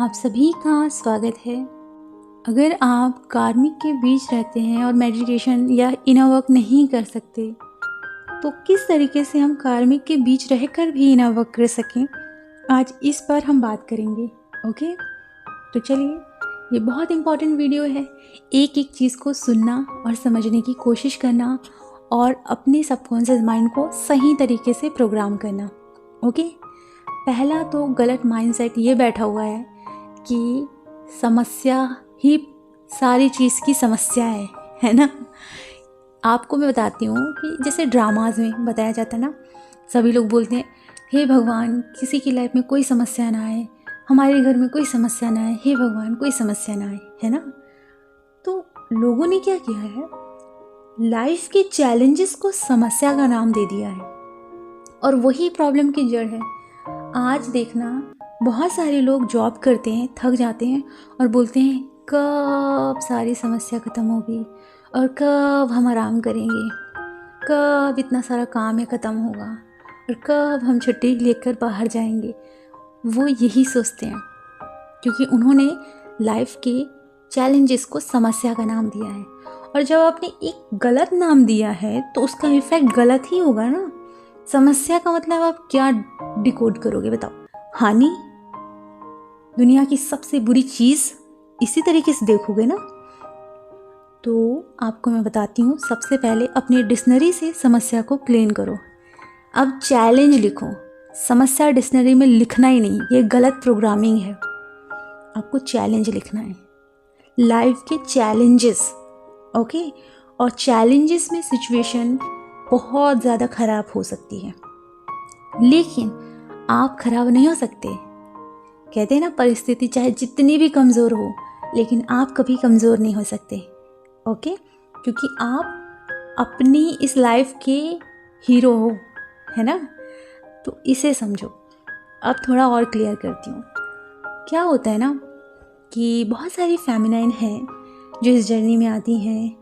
आप सभी का स्वागत है। अगर आप कार्मिक के बीच रहते हैं और मेडिटेशन या इनर वर्क नहीं कर सकते, तो किस तरीके से हम कार्मिक के बीच रहकर भी इनर वर्क कर सकें, आज इस पर हम बात करेंगे। ओके, तो चलिए, ये बहुत इम्पॉर्टेंट वीडियो है। एक एक चीज़ को सुनना और समझने की कोशिश करना और अपने सबकॉन्शियस माइंड को सही तरीके से प्रोग्राम करना। ओके, पहला तो गलत माइंडसेट ये बैठा हुआ है कि समस्या ही सारी चीज़ की समस्या है ना। आपको मैं बताती हूँ कि जैसे ड्रामाज में बताया जाता है ना, सभी लोग बोलते हैं हे भगवान किसी की लाइफ में कोई समस्या ना आए, हमारे घर में कोई समस्या ना आए, हे भगवान कोई समस्या ना आए, है ना। तो लोगों ने क्या किया है, लाइफ के चैलेंजेस को समस्या का नाम दे दिया है और वही प्रॉब्लम की जड़ है। आज देखना, बहुत सारे लोग जॉब करते हैं, थक जाते हैं और बोलते हैं कब सारी समस्या ख़त्म होगी और कब हम आराम करेंगे, कब इतना सारा काम है ख़त्म होगा और कब हम छुट्टी लेकर बाहर जाएंगे। वो यही सोचते हैं क्योंकि उन्होंने लाइफ के चैलेंजेस को समस्या का नाम दिया है। और जब आपने एक गलत नाम दिया है तो उसका इफ़ेक्ट गलत ही होगा ना। समस्या का मतलब आप क्या डिकोड करोगे बताओ? हानि, दुनिया की सबसे बुरी चीज़, इसी तरीके से देखोगे ना। तो आपको मैं बताती हूँ, सबसे पहले अपनी डिक्शनरी से समस्या को क्लीन करो। अब चैलेंज लिखो, समस्या डिक्शनरी में लिखना ही नहीं, ये गलत प्रोग्रामिंग है। आपको चैलेंज लिखना है, लाइफ के चैलेंजेस। ओके, और चैलेंजेस में सिचुएशन बहुत ज़्यादा ख़राब हो सकती है, लेकिन आप ख़राब नहीं हो सकते। कहते हैं ना, परिस्थिति चाहे जितनी भी कमज़ोर हो, लेकिन आप कभी कमज़ोर नहीं हो सकते। ओके, क्योंकि आप अपनी इस लाइफ के हीरो हो, है ना। तो इसे समझो। अब थोड़ा और क्लियर करती हूँ। क्या होता है ना कि बहुत सारी फेमिनाइन हैं जो इस जर्नी में आती हैं।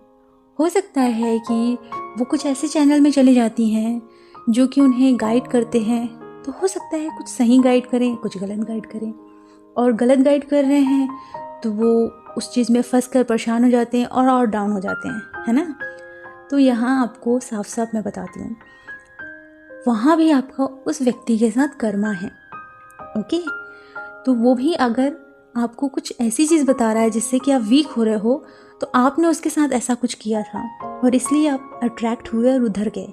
हो सकता है कि वो कुछ ऐसे चैनल में चली जाती हैं जो कि उन्हें गाइड करते हैं, तो हो सकता है कुछ सही गाइड करें, कुछ गलत गाइड करें। और गलत गाइड कर रहे हैं तो वो उस चीज़ में फंस कर परेशान हो जाते हैं और डाउन हो जाते हैं, है ना। तो यहाँ आपको साफ साफ मैं बताती हूँ, वहाँ भी आपका उस व्यक्ति के साथ कर्मा है। ओके, तो वो भी अगर आपको कुछ ऐसी चीज़ बता रहा है जिससे कि आप वीक हो रहे हो, तो आपने उसके साथ ऐसा कुछ किया था और इसलिए आप अट्रैक्ट हुए और उधर गए।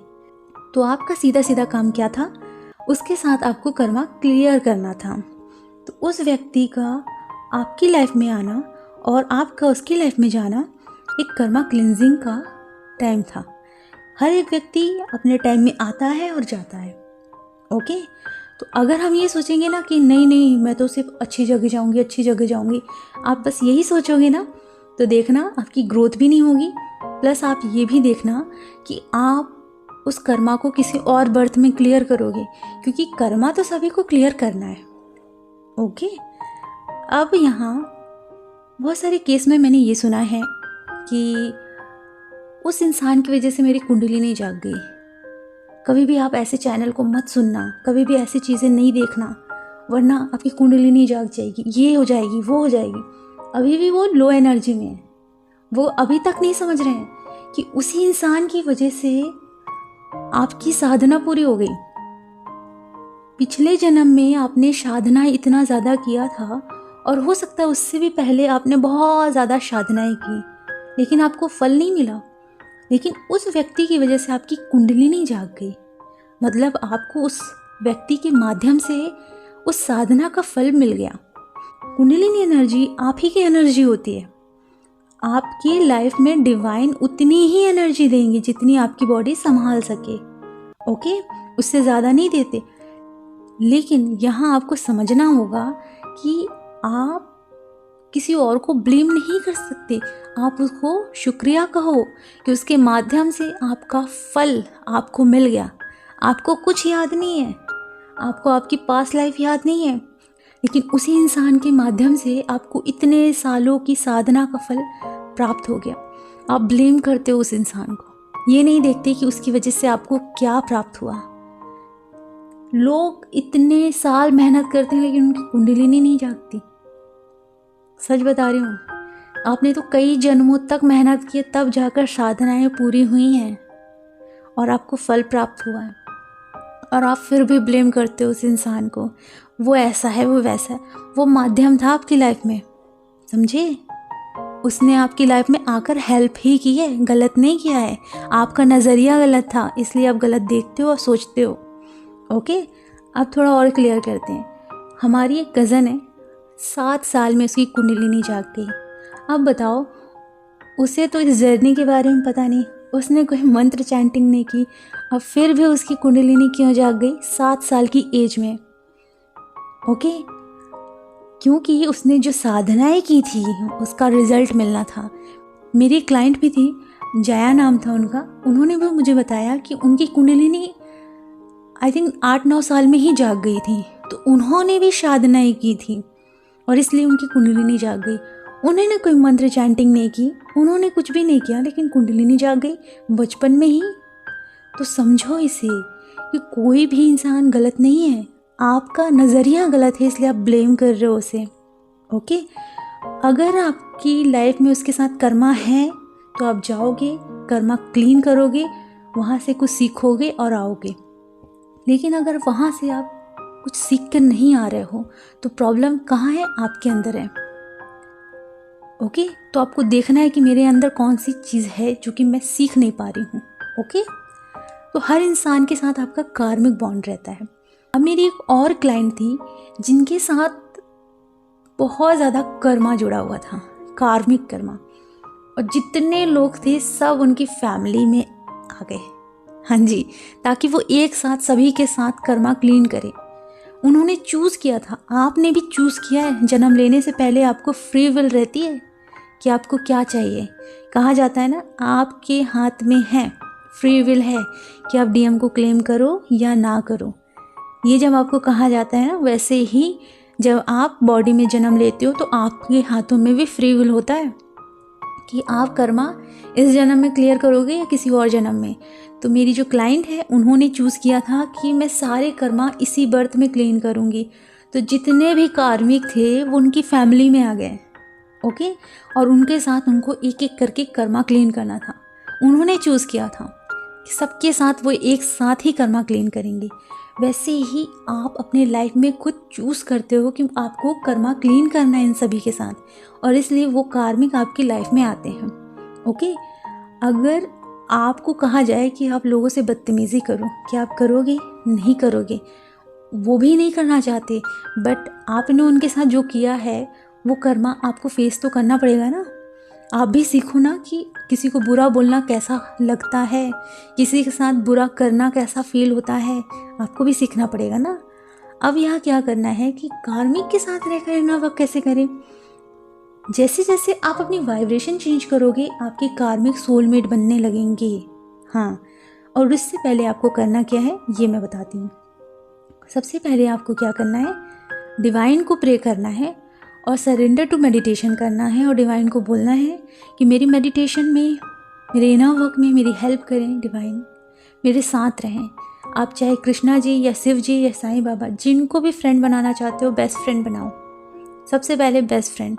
तो आपका सीधा सीधा काम क्या था, उसके साथ आपको कर्मा क्लियर करना था। तो उस व्यक्ति का आपकी लाइफ में आना और आपका उसकी लाइफ में जाना एक कर्मा क्लिनजिंग का टाइम था। हर एक व्यक्ति अपने टाइम में आता है और जाता है। ओके, तो अगर हम ये सोचेंगे ना कि नहीं नहीं मैं तो सिर्फ अच्छी जगह जाऊंगी, आप बस यही सोचोगे ना, तो देखना आपकी ग्रोथ भी नहीं होगी। प्लस आप ये भी देखना कि आप उस कर्मा को किसी और बर्थ में क्लियर करोगे, क्योंकि कर्मा तो सभी को क्लियर करना है। ओके, अब यहाँ बहुत सारे केस में मैंने ये सुना है कि उस इंसान की वजह से मेरी कुंडली नहीं जाग गई। कभी भी आप ऐसे चैनल को मत सुनना, कभी भी ऐसी चीज़ें नहीं देखना, वरना आपकी कुंडली नहीं जाग जाएगी, ये हो जाएगी, वो हो जाएगी। अभी भी वो लो एनर्जी में है, वो अभी तक नहीं समझ रहे हैं कि उसी इंसान की वजह से आपकी साधना पूरी हो गई। पिछले जन्म में आपने साधना इतना ज़्यादा किया था और हो सकता है उससे भी पहले आपने बहुत ज़्यादा साधनाएं की, लेकिन आपको फल नहीं मिला। लेकिन उस व्यक्ति की वजह से आपकी कुंडली नहीं जाग गई, मतलब आपको उस व्यक्ति के माध्यम से उस साधना का फल मिल गया। कुंडलिनी एनर्जी आप ही की एनर्जी होती है। आपकी लाइफ में डिवाइन उतनी ही एनर्जी देंगे जितनी आपकी बॉडी संभाल सके। ओके, उससे ज़्यादा नहीं देते। लेकिन यहाँ आपको समझना होगा कि आप किसी और को ब्लेम नहीं कर सकते। आप उसको शुक्रिया कहो कि उसके माध्यम से आपका फल आपको मिल गया। आपको कुछ याद नहीं है, आपको आपकी पास्ट लाइफ याद नहीं है, लेकिन उसी इंसान के माध्यम से आपको इतने सालों की साधना का फल प्राप्त हो गया। आप ब्लेम करते हो उस इंसान को, ये नहीं देखते कि उसकी वजह से आपको क्या प्राप्त हुआ। लोग इतने साल मेहनत करते हैं लेकिन उनकी कुंडलिनी नहीं जागती। सच बता रही हूँ, आपने तो कई जन्मों तक मेहनत की तब जाकर साधनाएं पूरी हुई हैं और आपको फल प्राप्त हुआ है, और आप फिर भी ब्लेम करते हो उस इंसान को, वो ऐसा है, वो वैसा है। वो माध्यम था आपकी लाइफ में, समझे? उसने आपकी लाइफ में आकर हेल्प ही की है, गलत नहीं किया है। आपका नज़रिया गलत था, इसलिए आप गलत देखते हो और सोचते हो। ओके, अब थोड़ा और क्लियर करते हैं। हमारी एक कज़न है, 7 साल में उसकी कुंडलिनी जाग गई। अब बताओ, उसे तो इस जर्नी के बारे में पता नहीं, उसने कोई मंत्र चैंटिंग नहीं की, अब फिर भी उसकी कुंडलिनी क्यों जाग गई 7 साल की एज में? ओके, क्योंकि उसने जो साधनाएं की थी उसका रिजल्ट मिलना था। मेरी क्लाइंट भी थी, जया नाम था उनका, उन्होंने भी मुझे बताया कि उनकी कुंडलिनी आई थिंक 8-9 साल में ही जाग गई थी। तो उन्होंने भी साधनाएं की थी और इसलिए उनकी कुंडलिनी जाग गई। उन्होंने कोई मंत्र चैंटिंग नहीं की, उन्होंने कुछ भी नहीं किया, लेकिन कुंडलिनी जाग गई बचपन में ही। तो समझो इसे कि कोई भी इंसान गलत नहीं है, आपका नज़रिया गलत है, इसलिए आप ब्लेम कर रहे हो उसे। ओके, अगर आपकी लाइफ में उसके साथ कर्मा है तो आप जाओगे, कर्मा क्लीन करोगे, वहाँ से कुछ सीखोगे और आओगे। लेकिन अगर वहाँ से आप कुछ सीख कर नहीं आ रहे हो तो प्रॉब्लम कहाँ है? आपके अंदर है। ओके, तो आपको देखना है कि मेरे अंदर कौन सी चीज़ है जो कि मैं सीख नहीं पा रही हूँ। ओके, तो हर इंसान के साथ आपका कार्मिक बॉन्ड रहता है। अब मेरी एक और क्लाइंट थी जिनके साथ बहुत ज़्यादा कर्मा जुड़ा हुआ था, कार्मिक कर्मा, और जितने लोग थे सब उनकी फैमिली में आ गए। हाँ जी, ताकि वो एक साथ सभी के साथ कर्मा क्लीन करे। उन्होंने चूज़ किया था, आपने भी चूज़ किया है। जन्म लेने से पहले आपको फ्री विल रहती है कि आपको क्या चाहिए। कहा जाता है ना, आपके हाथ में है, फ्री विल है कि आप डीएम को क्लेम करो या ना करो। ये जब आपको कहा जाता है ना, वैसे ही जब आप बॉडी में जन्म लेते हो तो आपके हाथों में भी फ्री विल होता है कि आप कर्मा इस जन्म में क्लियर करोगे या किसी और जन्म में। तो मेरी जो क्लाइंट है उन्होंने चूज़ किया था कि मैं सारे कर्मा इसी बर्थ में क्लीन करूँगी। तो जितने भी कार्मिक थे वो उनकी फैमिली में आ गए। ओके, और उनके साथ उनको एक एक करके कर्मा क्लीन करना था। उन्होंने चूज़ किया था कि सबके साथ वो एक साथ ही कर्मा क्लीन करेंगे। वैसे ही आप अपने लाइफ में खुद चूज़ करते हो कि आपको कर्मा क्लीन करना है इन सभी के साथ, और इसलिए वो कार्मिक आपकी लाइफ में आते हैं। ओके, अगर आपको कहा जाए कि आप लोगों से बदतमीज़ी करो, क्या आप करोगे? नहीं करोगे, वो भी नहीं करना चाहते, बट आपने उनके साथ जो किया है वो कर्मा आपको फेस तो करना पड़ेगा ना। आप भी सीखो ना कि किसी को बुरा बोलना कैसा लगता है, किसी के साथ बुरा करना कैसा फील होता है, आपको भी सीखना पड़ेगा ना। अब यहाँ क्या करना है कि कार्मिक के साथ रहकर इनर वर्क कैसे करें? जैसे जैसे आप अपनी वाइब्रेशन चेंज करोगे आपके कार्मिक सोलमेट बनने लगेंगे। हाँ, और उससे पहले आपको करना क्या है ये मैं बताती हूँ। सबसे पहले आपको क्या करना है, डिवाइन को प्रे करना है और सरेंडर टू मेडिटेशन करना है, और डिवाइन को बोलना है कि मेरी मेडिटेशन में, मेरे इनर वर्क में मेरी हेल्प करें, डिवाइन मेरे साथ रहें। आप चाहे कृष्णा जी या शिव जी या साईं बाबा, जिनको भी फ्रेंड बनाना चाहते हो बेस्ट फ्रेंड बनाओ। सबसे पहले बेस्ट फ्रेंड,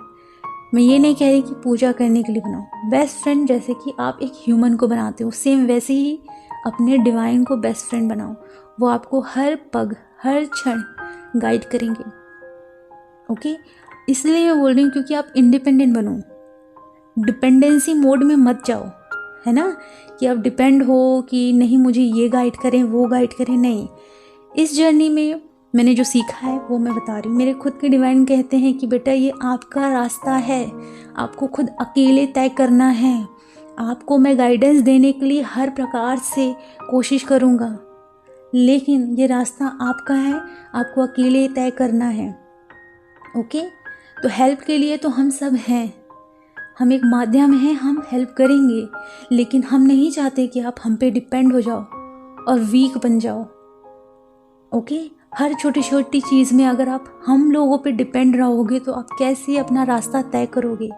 मैं ये नहीं कह रही कि पूजा करने के लिए बनाओ, बेस्ट फ्रेंड जैसे कि आप एक ह्यूमन को बनाते हो, सेम वैसे ही अपने डिवाइन को बेस्ट फ्रेंड बनाओ। वो आपको हर पग हर क्षण गाइड करेंगे। ओके, इसलिए मैं बोल रही हूँ क्योंकि आप इंडिपेंडेंट बनो, डिपेंडेंसी मोड में मत जाओ, है ना, कि आप डिपेंड हो कि नहीं मुझे ये गाइड करें वो गाइड करें। नहीं, इस जर्नी में मैंने जो सीखा है वो मैं बता रही हूँ। मेरे खुद के डिवाइन कहते हैं कि बेटा ये आपका रास्ता है, आपको खुद अकेले तय करना है। आपको मैं गाइडेंस देने के लिए हर प्रकार से कोशिश करूँगा, लेकिन ये रास्ता आपका है, आपको अकेले तय करना है। ओके, तो हेल्प के लिए तो हम सब हैं, हम एक माध्यम हैं, हम हेल्प करेंगे, लेकिन हम नहीं चाहते कि आप हम पे डिपेंड हो जाओ और वीक बन जाओ। ओके, हर छोटी छोटी चीज़ में अगर आप हम लोगों पे डिपेंड रहोगे तो आप कैसे अपना रास्ता तय करोगे?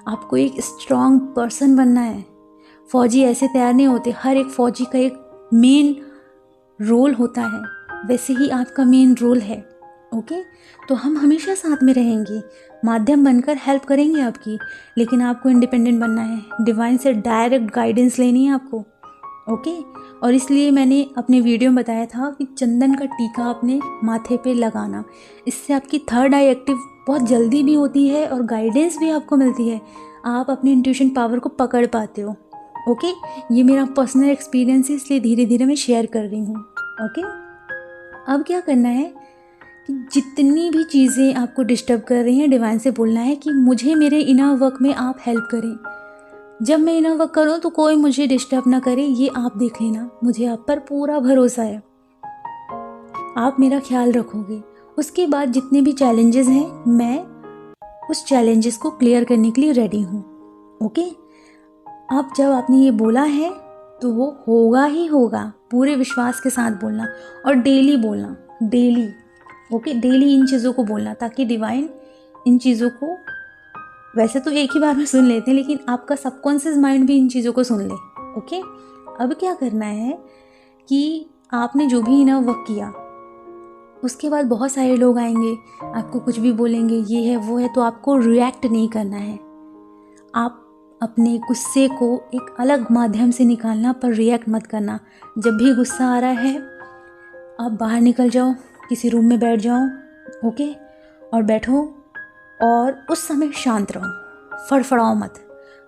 आपको एक स्ट्रॉन्ग पर्सन बनना है। फौजी ऐसे तैयार नहीं होते, हर एक फौजी का एक मेन रोल होता है, वैसे ही आपका मेन रोल है। ओके, तो हम हमेशा साथ में रहेंगे, माध्यम बनकर हेल्प करेंगे आपकी, लेकिन आपको इंडिपेंडेंट बनना है, डिवाइन से डायरेक्ट गाइडेंस लेनी है आपको। ओके, और इसलिए मैंने अपने वीडियो में बताया था कि चंदन का टीका अपने माथे पे लगाना, इससे आपकी थर्ड आई एक्टिव बहुत जल्दी भी होती है और गाइडेंस भी आपको मिलती है, आप अपनी इंट्यूशन पावर को पकड़ पाते हो। ओके, ये मेरा पर्सनल एक्सपीरियंस है, इसलिए धीरे धीरे मैं शेयर कर रही हूँ। ओके, अब क्या करना है कि जितनी भी चीज़ें आपको डिस्टर्ब कर रही हैं, डिवाइन से बोलना है कि मुझे मेरे इनर वर्क में आप हेल्प करें। जब मैं इनर वर्क करूँ तो कोई मुझे डिस्टर्ब ना करे, ये आप देख लेना, मुझे आप पर पूरा भरोसा है, आप मेरा ख्याल रखोगे। उसके बाद जितने भी चैलेंजेस हैं, मैं उस चैलेंजेस को क्लियर करने के लिए रेडी हूँ। ओके, अब जब आपने ये बोला है तो वो होगा ही होगा, पूरे विश्वास के साथ बोलना और डेली बोलना, डेली। ओके, डेली इन चीज़ों को बोलना, ताकि डिवाइन इन चीज़ों को, वैसे तो एक ही बार में सुन लेते हैं, लेकिन आपका सबकॉन्शियस माइंड भी इन चीज़ों को सुन ले। ओके, अब क्या करना है कि आपने जो भी इनर वर्क किया, उसके बाद बहुत सारे लोग आएंगे, आपको कुछ भी बोलेंगे, ये है वो है, तो आपको रिएक्ट नहीं करना है। आप अपने गुस्से को एक अलग माध्यम से निकालना, पर रिएक्ट मत करना। जब भी गुस्सा आ रहा है, आप बाहर निकल जाओ, किसी रूम में बैठ जाओ। ओके, और बैठो और उस समय शांत रहो, फड़फड़ाओ मत।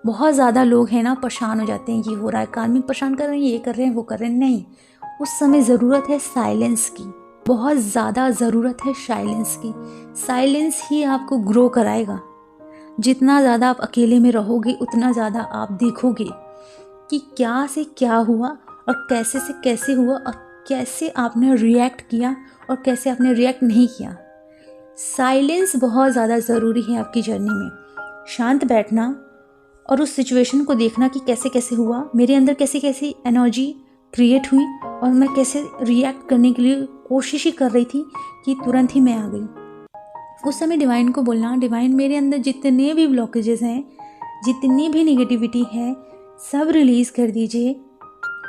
बहुत ज़्यादा लोग हैं ना, परेशान हो जाते हैं, ये हो रहा है, कार्मिक परेशान कर रहे हैं, ये कर रहे हैं, वो कर रहे हैं। नहीं, उस समय ज़रूरत है साइलेंस की, बहुत ज़्यादा ज़रूरत है साइलेंस की। साइलेंस ही आपको ग्रो कराएगा। जितना ज़्यादा आप अकेले में रहोगे, उतना ज़्यादा आप देखोगे कि क्या से क्या हुआ और कैसे से कैसे हुआ और कैसे आपने रिएक्ट किया और कैसे आपने रिएक्ट नहीं किया। साइलेंस बहुत ज़्यादा ज़रूरी है आपकी जर्नी में। शांत बैठना और उस सिचुएशन को देखना कि कैसे कैसे हुआ, मेरे अंदर कैसी कैसी एनर्जी क्रिएट हुई और मैं कैसे रिएक्ट करने के लिए कोशिश ही कर रही थी कि तुरंत ही मैं आ गई। उस समय डिवाइन को बोलना, डिवाइन मेरे अंदर जितने भी ब्लॉकेजेस हैं, जितनी भी नेगेटिविटी है, सब रिलीज़ कर दीजिए,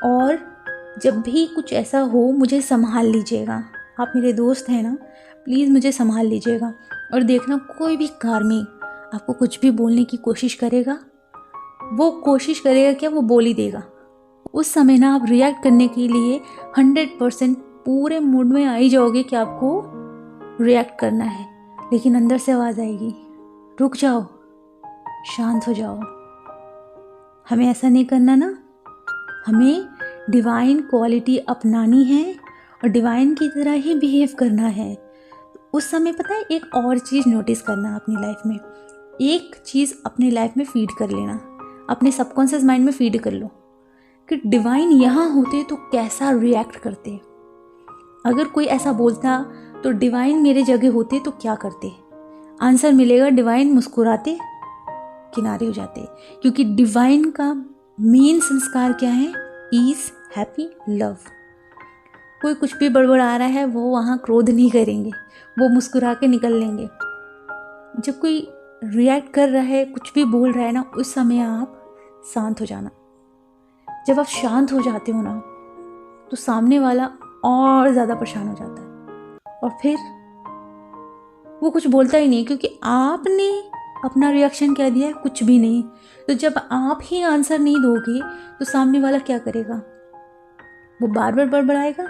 और जब भी कुछ ऐसा हो मुझे संभाल लीजिएगा। आप मेरे दोस्त हैं ना, प्लीज़ मुझे संभाल लीजिएगा। और देखना, कोई भी कार्मिक आपको कुछ भी बोलने की कोशिश करेगा, वो कोशिश करेगा क्या, वो बोल ही देगा। उस समय ना आप रिएक्ट करने के लिए 100% पूरे मूड में आ ही जाओगे कि आपको रिएक्ट करना है, लेकिन अंदर से आवाज़ आएगी, रुक जाओ, शांत हो जाओ। हमें ऐसा नहीं करना ना, हमें डिवाइन क्वालिटी अपनानी है और डिवाइन की तरह ही बिहेव करना है। उस समय पता है, एक और चीज़ नोटिस करना अपनी लाइफ में, एक चीज़ अपनी लाइफ में फीड कर लेना, अपने सबकॉन्शियस माइंड में फीड कर लो कि डिवाइन यहाँ होते तो कैसा रिएक्ट करते, अगर कोई ऐसा बोलता तो डिवाइन मेरे जगह होते तो क्या करते। आंसर मिलेगा, डिवाइन मुस्कुराते, किनारे हो जाते, क्योंकि डिवाइन का मेन संस्कार क्या है, पीस, हैप्पी, लव। कोई कुछ भी बड़बड़ आ रहा है, वो वहाँ क्रोध नहीं करेंगे, वो मुस्कुरा के निकल लेंगे। जब कोई रिएक्ट कर रहा है, कुछ भी बोल रहा है ना, उस समय आप शांत हो जाना। जब आप शांत हो जाते हो ना, तो सामने वाला और ज़्यादा परेशान हो जाता है और फिर वो कुछ बोलता ही नहीं, क्योंकि आपने अपना रिएक्शन क्या दिया है, कुछ भी नहीं। तो जब आप ही आंसर नहीं दोगे तो सामने वाला क्या करेगा, वो बार बार बड़बड़ाएगा,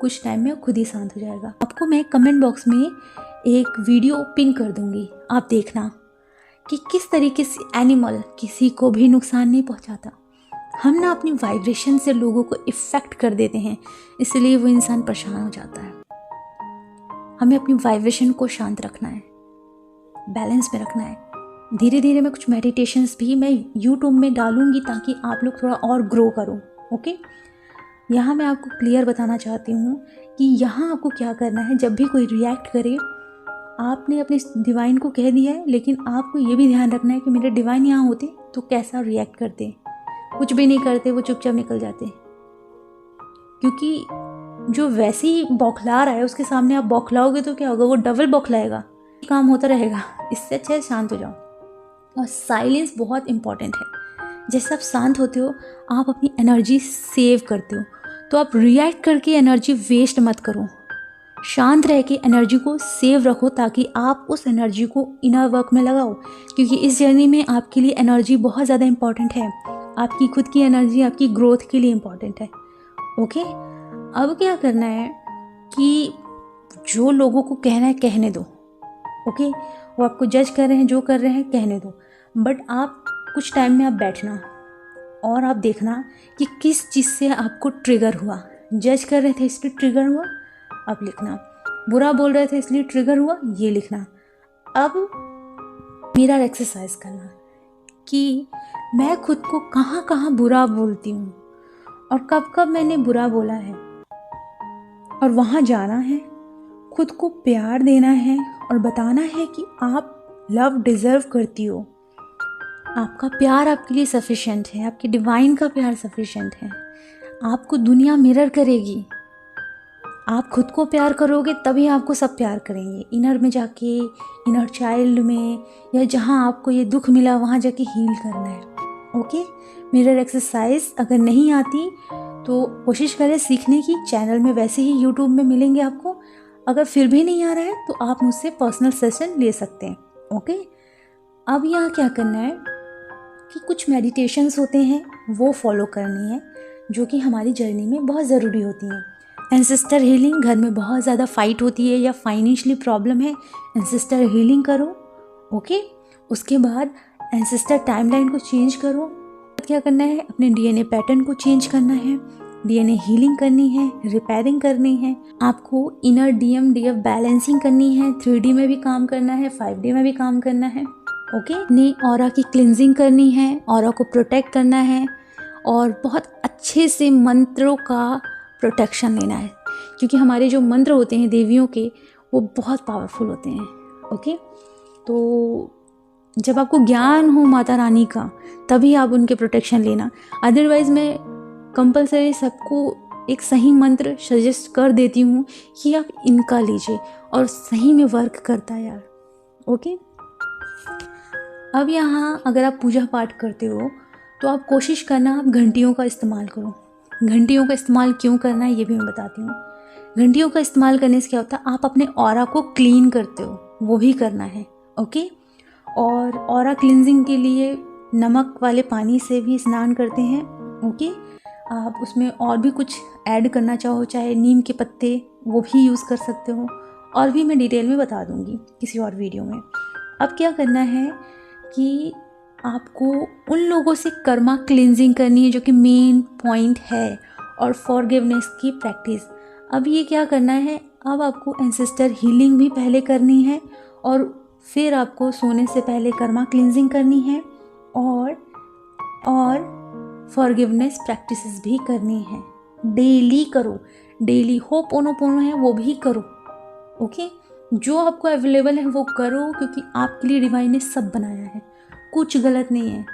कुछ टाइम में खुद ही शांत हो जाएगा। आपको मैं कमेंट बॉक्स में एक वीडियो पिन कर दूंगी, आप देखना कि किस तरीके से एनिमल किसी को भी नुकसान नहीं पहुंचाता। हम ना अपनी वाइब्रेशन से लोगों को इफ़ेक्ट कर देते हैं, इसलिए वो इंसान परेशान हो जाता है। हमें अपनी वाइब्रेशन को शांत रखना है, बैलेंस में रखना है। धीरे धीरे मैं कुछ मेडिटेशंस भी मैं यूट्यूब में डालूंगी, ताकि आप लोग थोड़ा और ग्रो करो। ओके, यहाँ मैं आपको क्लियर बताना चाहती हूँ कि यहाँ आपको क्या करना है। जब भी कोई रिएक्ट करे, आपने अपने डिवाइन को कह दिया है, लेकिन आपको ये भी ध्यान रखना है कि मेरे डिवाइन यहाँ होते तो कैसा रिएक्ट करते। कुछ भी नहीं करते, वो चुपचाप निकल जाते, क्योंकि जो वैसे ही बौखला रहा है उसके सामने आप बौखलाओगे तो क्या होगा, वो डबल बौखलाएगा, काम होता रहेगा। इससे अच्छा है शांत हो जाओ। और साइलेंस बहुत इंपॉर्टेंट है। जैसे आप शांत होते हो, आप अपनी एनर्जी सेव करते हो, तो आप रिएक्ट करके एनर्जी वेस्ट मत करो। शांत रह के एनर्जी को सेव रखो ताकि आप उस एनर्जी को इनर वर्क में लगाओ, क्योंकि इस जर्नी में आपके लिए एनर्जी बहुत ज़्यादा इम्पॉर्टेंट है। आपकी खुद की एनर्जी आपकी ग्रोथ के लिए इम्पॉर्टेंट है। ओके, अब क्या करना है कि जो लोगों को कहना है कहने दो। ओके, वो आपको जज कर रहे हैं, जो कर रहे हैं कहने दो, बट आप कुछ टाइम में आप बैठना और आप देखना कि किस चीज़ से आपको ट्रिगर हुआ। जज कर रहे थे इसलिए ट्रिगर हुआ, अब लिखना। बुरा बोल रहे थे इसलिए ट्रिगर हुआ, ये लिखना। अब मिरर एक्सरसाइज करना कि मैं खुद को कहाँ कहाँ बुरा बोलती हूँ और कब कब मैंने बुरा बोला है, और वहाँ जाना है, खुद को प्यार देना है और बताना है कि आप लव डिज़र्व करती हो। आपका प्यार आपके लिए सफिशेंट है, आपके डिवाइन का प्यार सफिशेंट है। आपको दुनिया मिरर करेगी। आप खुद को प्यार करोगे तभी आपको सब प्यार करेंगे। इनर में जाके, इनर चाइल्ड में, या जहाँ आपको ये दुख मिला वहाँ जाके हील करना है। ओके, मिरर एक्सरसाइज अगर नहीं आती तो कोशिश करें सीखने की। चैनल में वैसे ही यूट्यूब में मिलेंगे आपको। अगर फिर भी नहीं आ रहा है तो आप मुझसे पर्सनल सेशन ले सकते हैं। ओके, अब यहाँ क्या करना है कि कुछ मेडिटेशंस होते हैं वो फॉलो करनी है, जो कि हमारी जर्नी में बहुत ज़रूरी होती हैं। एंसेस्टर हीलिंग, घर में बहुत ज़्यादा फाइट होती है या फाइनेंशियली प्रॉब्लम है, एंसेस्टर हीलिंग करो। ओके, उसके बाद एंसेस्टर टाइमलाइन को चेंज करो। क्या करना है, अपने डीएनए पैटर्न को चेंज करना है, डीएनए हीलिंग करनी है, रिपेयरिंग करनी है। आपको इनर डीएम डीएफ बैलेंसिंग करनी है, 3D में भी काम करना है, 5D में भी काम करना है। ओके, ने ऑरा की क्लिनजिंग करनी है, ऑरा को प्रोटेक्ट करना है और बहुत अच्छे से मंत्रों का प्रोटेक्शन लेना है, क्योंकि हमारे जो मंत्र होते हैं देवियों के वो बहुत पावरफुल होते हैं। ओके, तो जब आपको ज्ञान हो माता रानी का तभी आप उनके प्रोटेक्शन लेना। अदरवाइज़ मैं कंपलसरी सबको एक सही मंत्र सजेस्ट कर देती हूँ कि आप इनका लीजिए, और सही में वर्क करता है यार। ओके, अब यहाँ अगर आप पूजा पाठ करते हो तो आप कोशिश करना आप घंटियों का इस्तेमाल करो। घंटियों का इस्तेमाल क्यों करना है ये भी मैं बताती हूँ। घंटियों का इस्तेमाल करने से क्या होता है, आप अपने ऑरा को क्लीन करते हो, वो भी करना है। ओके, और ऑरा क्लिनजिंग के लिए नमक वाले पानी से भी स्नान करते हैं। ओके, आप उसमें और भी कुछ ऐड करना चाहो, चाहे नीम के पत्ते, वो भी यूज़ कर सकते हो, और भी मैं डिटेल में बता दूँगी किसी और वीडियो में। अब क्या करना है कि आपको उन लोगों से कर्मा क्लिनजिंग करनी है जो कि मेन पॉइंट है, और फॉरगिवनेस की प्रैक्टिस। अब ये क्या करना है, अब आपको एंसेस्टर हीलिंग भी पहले करनी है, और फिर आपको सोने से पहले कर्मा क्लिनजिंग करनी है, और फॉरगिवनेस प्रैक्टिसेस भी करनी है। डेली करो, डेली होपोनोपोनो है वो भी करो। ओके, जो आपको अवेलेबल है वो करो, क्योंकि आपके लिए डिवाइन ने सब बनाया है, कुछ गलत नहीं है।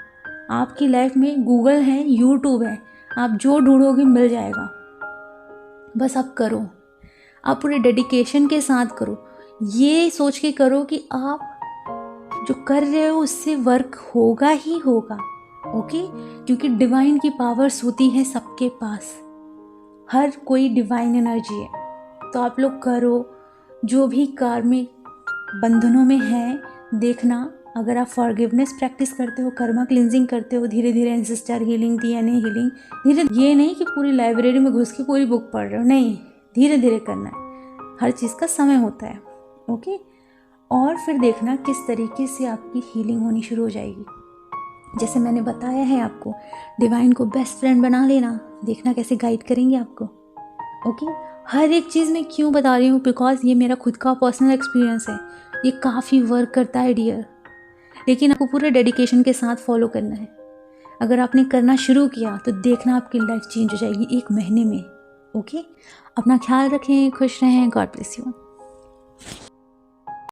आपकी लाइफ में गूगल है, यूट्यूब है, आप जो ढूंढोगे मिल जाएगा। बस आप करो, आप पूरे डेडिकेशन के साथ करो। ये सोच के करो कि आप जो कर रहे हो उससे वर्क होगा ही होगा। ओके, क्योंकि डिवाइन की पावर्स होती है सबके पास, हर कोई डिवाइन एनर्जी है। तो आप लोग करो, जो भी कार्मिक बंधनों में है देखना। अगर आप फॉरगिवनेस प्रैक्टिस करते हो, कर्मा क्लिनजिंग करते हो, धीरे धीरे एंसेस्टर हीलिंग, डीएनए हीलिंग, धीरे, ये नहीं कि पूरी लाइब्रेरी में घुस के पूरी बुक पढ़ रहे हो, नहीं, धीरे धीरे करना है। हर चीज़ का समय होता है। ओके, और फिर देखना किस तरीके से आपकी हीलिंग होनी शुरू हो जाएगी। जैसे मैंने बताया है आपको, डिवाइन को बेस्ट फ्रेंड बना लेना, देखना कैसे गाइड करेंगे आपको। ओके, हर एक चीज़ मैं क्यों बता रही हूँ, बिकॉज ये मेरा खुद का पर्सनल एक्सपीरियंस है। ये काफ़ी वर्क करता है डियर, लेकिन आपको पूरे डेडिकेशन के साथ फॉलो करना है। अगर आपने करना शुरू किया तो देखना आपकी लाइफ चेंज हो जाएगी 1 महीने में। ओके, अपना ख्याल रखें, खुश रहें, गॉड ब्लेस यू।